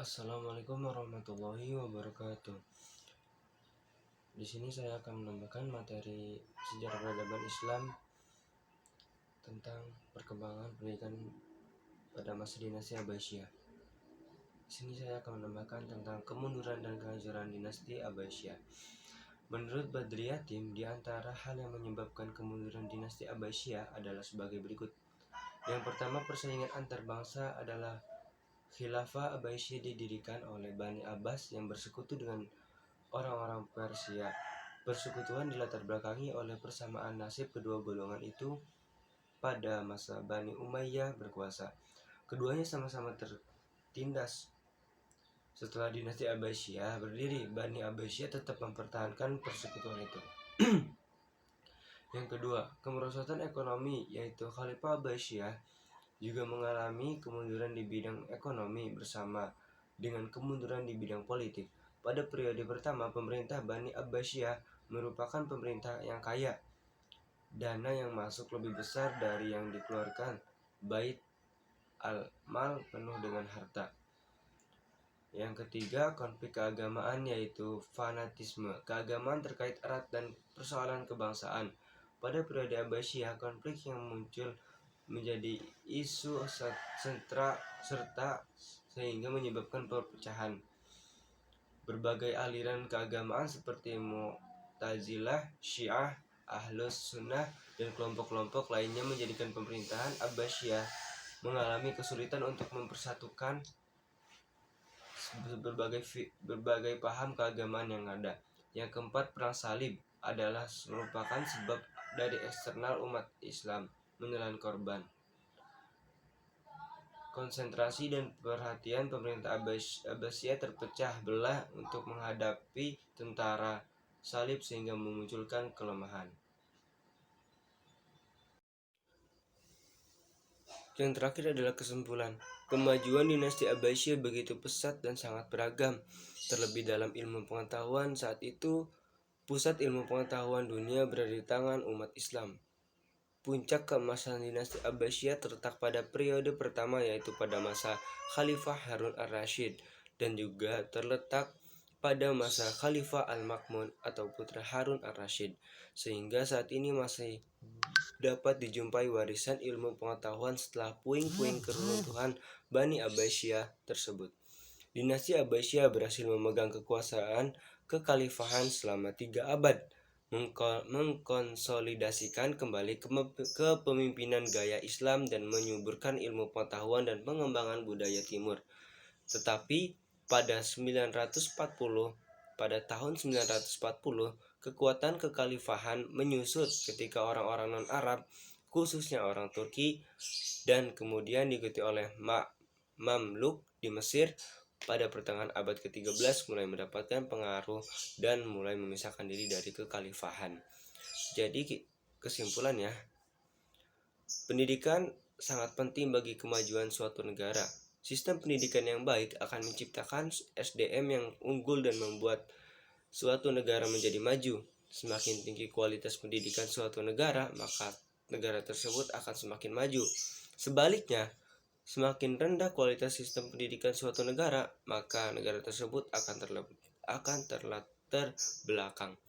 Assalamualaikum warahmatullahi wabarakatuh. Di sini saya akan menambahkan materi sejarah peradaban Islam tentang perkembangan pendidikan pada masa dinasti Abbasiyah. Di sini saya akan menambahkan tentang kemunduran dan kehancuran dinasti Abbasiyah. Menurut Badri Yatim, di antara hal yang menyebabkan kemunduran dinasti Abbasiyah adalah sebagai berikut. Yang pertama, persaingan antar bangsa adalah Khilafah Abbasiyah didirikan oleh Bani Abbas yang bersekutu dengan orang-orang Persia. Persekutuan dilatar belakangi oleh persamaan nasib kedua golongan itu pada masa Bani Umayyah berkuasa. Keduanya sama-sama tertindas. Setelah dinasti Abbasiyah berdiri, Bani Abbasiyah tetap mempertahankan persekutuan itu. Yang kedua, kemerosotan ekonomi, yaitu Khalifah Abbasiyah juga mengalami kemunduran di bidang ekonomi bersama dengan kemunduran di bidang politik. Pada periode pertama, pemerintah Bani Abbasiyah merupakan pemerintah yang kaya. Dana yang masuk lebih besar dari yang dikeluarkan. Bait al-Mal penuh dengan harta. Yang ketiga, konflik keagamaan, yaitu fanatisme. Keagamaan terkait erat dan persoalan kebangsaan. Pada periode Abbasiyah, konflik yang muncul menjadi isu serta sehingga menyebabkan perpecahan. Berbagai aliran keagamaan seperti Mu'tazilah, Syiah, Ahlus Sunnah, dan kelompok-kelompok lainnya menjadikan pemerintahan Abbasiyah mengalami kesulitan untuk mempersatukan berbagai paham keagamaan yang ada. Yang keempat, perang salib adalah merupakan sebab dari eksternal umat Islam menelan korban. Konsentrasi dan perhatian pemerintah Abbasiyah terpecah belah untuk menghadapi tentara salib sehingga memunculkan kelemahan. Yang terakhir adalah kesimpulan. Kemajuan dinasti Abbasiyah begitu pesat dan sangat beragam. Terlebih dalam ilmu pengetahuan, saat itu pusat ilmu pengetahuan dunia berada di tangan umat Islam. Puncak keemasan dinasti Abbasiyah terletak pada periode pertama, yaitu pada masa Khalifah Harun ar-Rasyid, dan juga terletak pada masa Khalifah al-Ma'mun atau putra Harun ar-Rasyid, sehingga saat ini masih dapat dijumpai warisan ilmu pengetahuan setelah puing-puing keruntuhan Bani Abbasiyah tersebut. Dinasti Abbasiyah berhasil memegang kekuasaan kekhalifahan selama 3 abad, mengkonsolidasikan kembali kepemimpinan gaya Islam dan menyuburkan ilmu pengetahuan dan pengembangan budaya timur. Tetapi pada tahun 940, kekuatan kekhalifahan menyusut ketika orang-orang non-Arab, khususnya orang Turki, dan kemudian diikuti oleh Mamluk di Mesir pada pertengahan abad ke-13 mulai mendapatkan pengaruh dan mulai memisahkan diri dari kekhalifahan. Jadi kesimpulannya, pendidikan sangat penting bagi kemajuan suatu negara. Sistem pendidikan yang baik akan menciptakan SDM yang unggul dan membuat suatu negara menjadi maju. Semakin tinggi kualitas pendidikan suatu negara, maka negara tersebut akan semakin maju. Sebaliknya, semakin rendah kualitas sistem pendidikan suatu negara, maka negara tersebut akan terbelakang.